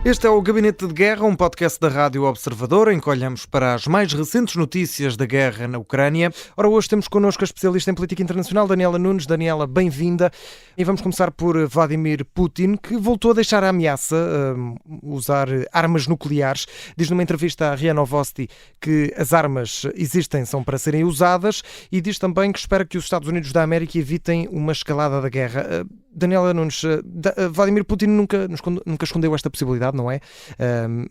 Este é o Gabinete de Guerra, um podcast da Rádio Observador, em que olhamos para as mais recentes notícias da guerra na Ucrânia. Ora, hoje temos connosco a especialista em política internacional, Daniela Nunes. Daniela, bem-vinda. E vamos começar por Vladimir Putin, que voltou a deixar a ameaça usar armas nucleares. Diz numa entrevista à RIA Novosti que as armas existem, são para serem usadas, e diz também que espera que os Estados Unidos da América evitem uma escalada da guerra. Daniela Nunes, Vladimir Putin nunca escondeu esta possibilidade, não é?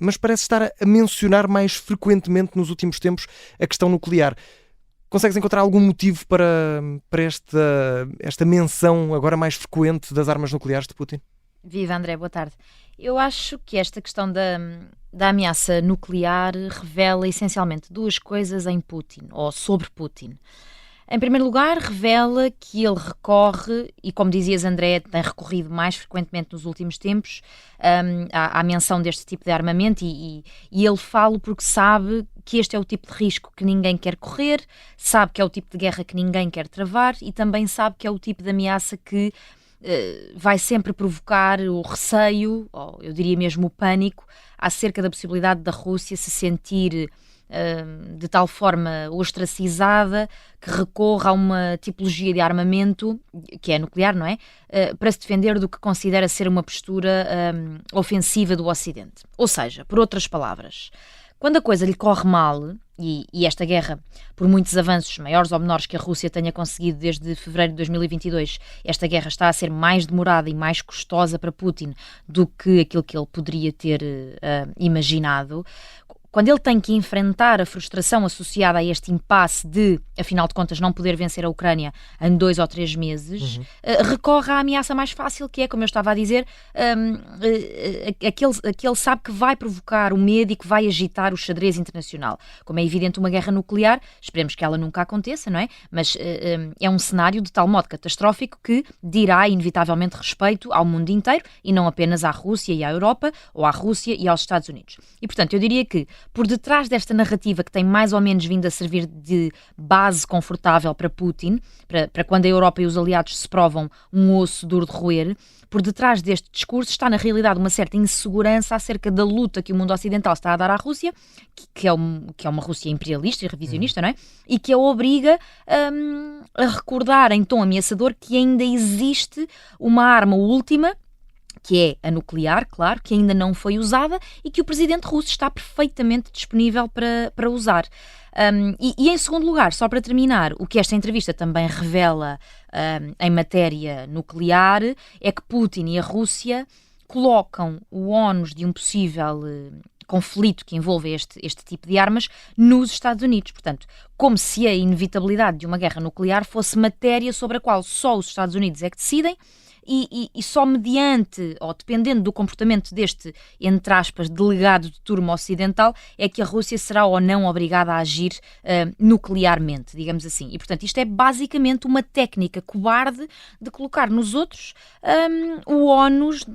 Mas parece estar a mencionar mais frequentemente nos últimos tempos a questão nuclear. Consegues encontrar algum motivo para esta menção agora mais frequente das armas nucleares de Putin? Viva, André, boa tarde. Eu acho que esta questão da ameaça nuclear revela essencialmente duas coisas em Putin, ou sobre Putin. Em primeiro lugar, revela que ele recorre, e como dizias, André, tem recorrido mais frequentemente nos últimos tempos à menção deste tipo de armamento, e ele fala porque sabe que este é o tipo de risco que ninguém quer correr, sabe que é o tipo de guerra que ninguém quer travar e também sabe que é o tipo de ameaça que vai sempre provocar o receio, ou eu diria mesmo o pânico, acerca da possibilidade da Rússia se sentir de tal forma ostracizada que recorra a uma tipologia de armamento, que é nuclear, não é? Para se defender do que considera ser uma postura ofensiva do Ocidente. Ou seja, por outras palavras, quando a coisa lhe corre mal, e esta guerra, por muitos avanços maiores ou menores que a Rússia tenha conseguido desde fevereiro de 2022, esta guerra está a ser mais demorada e mais custosa para Putin do que aquilo que ele poderia ter imaginado. Quando ele tem que enfrentar a frustração associada a este impasse de, afinal de contas, não poder vencer a Ucrânia em 2 ou 3 meses, recorre à ameaça mais fácil, que é, como eu estava a dizer, aquele sabe que vai provocar o medo e que vai agitar o xadrez internacional. Como é evidente, uma guerra nuclear, esperemos que ela nunca aconteça, não é? Mas é um cenário de tal modo catastrófico que dirá, inevitavelmente, respeito ao mundo inteiro e não apenas à Rússia e à Europa, ou à Rússia e aos Estados Unidos. E, portanto, eu diria que por detrás desta narrativa que tem mais ou menos vindo a servir de base confortável para Putin, para quando a Europa e os aliados se provam um osso duro de roer, por detrás deste discurso está na realidade uma certa insegurança acerca da luta que o mundo ocidental está a dar à Rússia, que é uma Rússia imperialista e revisionista, não é? E que a obriga a recordar em tom ameaçador que ainda existe uma arma última, que é a nuclear, claro, que ainda não foi usada e que o presidente russo está perfeitamente disponível para usar. E em segundo lugar, só para terminar, o que esta entrevista também revela em matéria nuclear é que Putin e a Rússia colocam o ónus de um possível conflito que envolve este tipo de armas nos Estados Unidos. Portanto, como se a inevitabilidade de uma guerra nuclear fosse matéria sobre a qual só os Estados Unidos é que decidem, e só mediante, ou dependendo do comportamento deste, entre aspas, delegado de turma ocidental, é que a Rússia será ou não obrigada a agir nuclearmente, digamos assim. E, portanto, isto é basicamente uma técnica cobarde de colocar nos outros o ónus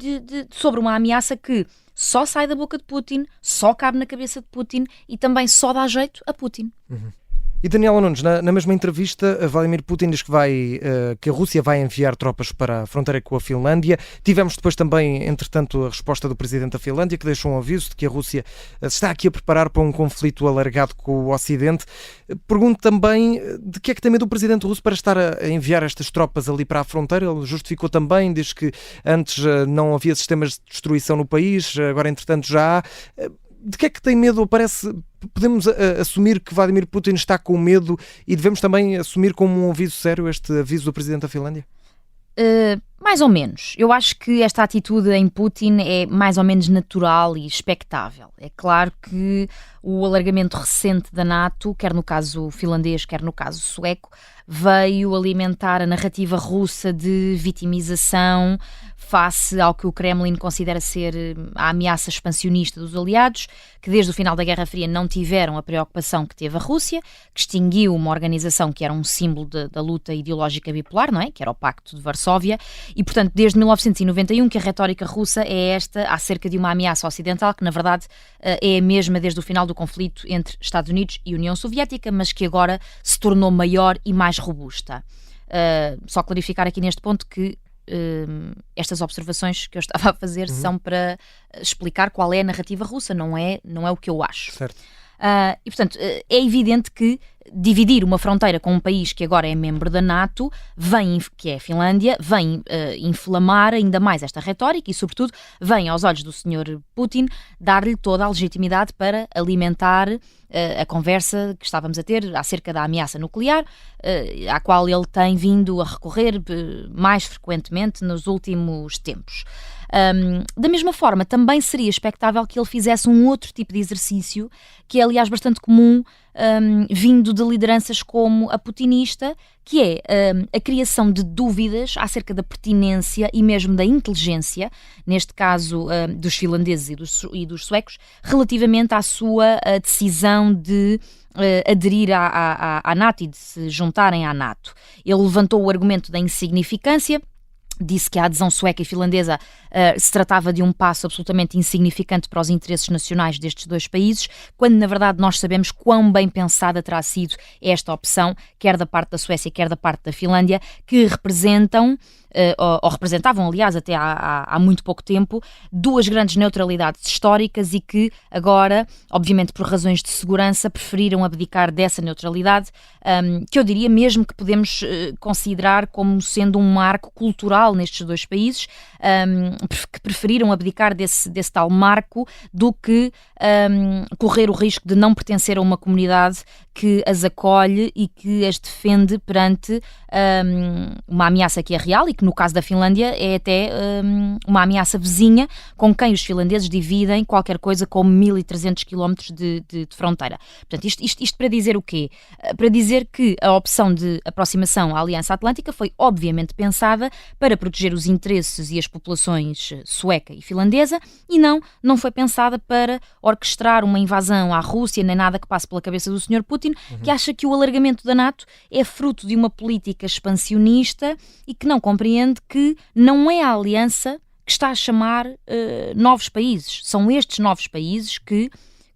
sobre uma ameaça que só sai da boca de Putin, só cabe na cabeça de Putin e também só dá jeito a Putin. E Daniela Nunes, na mesma entrevista, Vladimir Putin diz que a Rússia vai enviar tropas para a fronteira com a Finlândia. Tivemos depois também, entretanto, a resposta do presidente da Finlândia, que deixou um aviso de que a Rússia se está aqui a preparar para um conflito alargado com o Ocidente. Pergunto também de que é que tem medo o presidente russo para estar a enviar estas tropas ali para a fronteira. Ele justificou também, diz que antes não havia sistemas de destruição no país, agora entretanto já há. De que é que tem medo? Podemos assumir que Vladimir Putin está com medo e devemos também assumir como um aviso sério este aviso do presidente da Finlândia? Mais ou menos. Eu acho que esta atitude em Putin é mais ou menos natural e expectável. É claro que o alargamento recente da NATO, quer no caso finlandês, quer no caso sueco, veio alimentar a narrativa russa de vitimização face ao que o Kremlin considera ser a ameaça expansionista dos aliados, que desde o final da Guerra Fria não tiveram a preocupação que teve a Rússia, que extinguiu uma organização que era um símbolo da luta ideológica bipolar, não é? Que era o Pacto de Varsóvia, e portanto desde 1991 que a retórica russa é esta acerca de uma ameaça ocidental que na verdade é a mesma desde o final do conflito entre Estados Unidos e União Soviética, mas que agora se tornou maior e mais robusta. Só clarificar aqui neste ponto que estas observações que eu estava a fazer são para explicar qual é a narrativa russa, não é o que eu acho. Certo. E, portanto, é evidente que dividir uma fronteira com um país que agora é membro da NATO, que é a Finlândia, vem inflamar ainda mais esta retórica e, sobretudo, vem aos olhos do Sr. Putin dar-lhe toda a legitimidade para alimentar a conversa que estávamos a ter acerca da ameaça nuclear, à qual ele tem vindo a recorrer mais frequentemente nos últimos tempos. Da mesma forma, também seria expectável que ele fizesse um outro tipo de exercício, que é, aliás, bastante comum, vindo de lideranças como a putinista, que é a criação de dúvidas acerca da pertinência e mesmo da inteligência, neste caso dos finlandeses e dos suecos, relativamente à sua decisão de aderir à NATO e de se juntarem à NATO. Ele levantou o argumento da insignificância, disse que a adesão sueca e finlandesa se tratava de um passo absolutamente insignificante para os interesses nacionais destes dois países, quando na verdade nós sabemos quão bem pensada terá sido esta opção, quer da parte da Suécia, quer da parte da Finlândia, que representam, ou representavam, aliás, até há muito pouco tempo, duas grandes neutralidades históricas e que agora, obviamente por razões de segurança, preferiram abdicar dessa neutralidade, que eu diria mesmo que podemos considerar como sendo um marco cultural nestes dois países, que preferiram abdicar desse tal marco do que correr o risco de não pertencer a uma comunidade que as acolhe e que as defende perante uma ameaça que é real e que no caso da Finlândia é até uma ameaça vizinha com quem os finlandeses dividem qualquer coisa como 1.300 km de fronteira. Portanto, isto para dizer o quê? Para dizer que a opção de aproximação à Aliança Atlântica foi obviamente pensada para proteger os interesses e as populações sueca e finlandesa e não foi pensada para orquestrar uma invasão à Rússia nem nada que passe pela cabeça do Sr. Putin, que acha que o alargamento da NATO é fruto de uma política expansionista e que não compreende que não é a aliança que está a chamar novos países. São estes novos países que,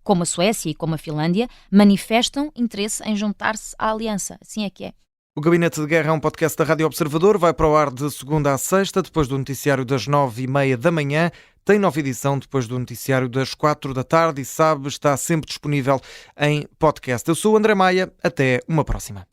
como a Suécia e como a Finlândia, manifestam interesse em juntar-se à aliança. Assim é que é. O Gabinete de Guerra é um podcast da Rádio Observador, vai para o ar de segunda a sexta, depois do noticiário das 9h30 da manhã. Tem nova edição depois do noticiário das 4 da tarde e está sempre disponível em podcast. Eu sou o André Maia, até uma próxima.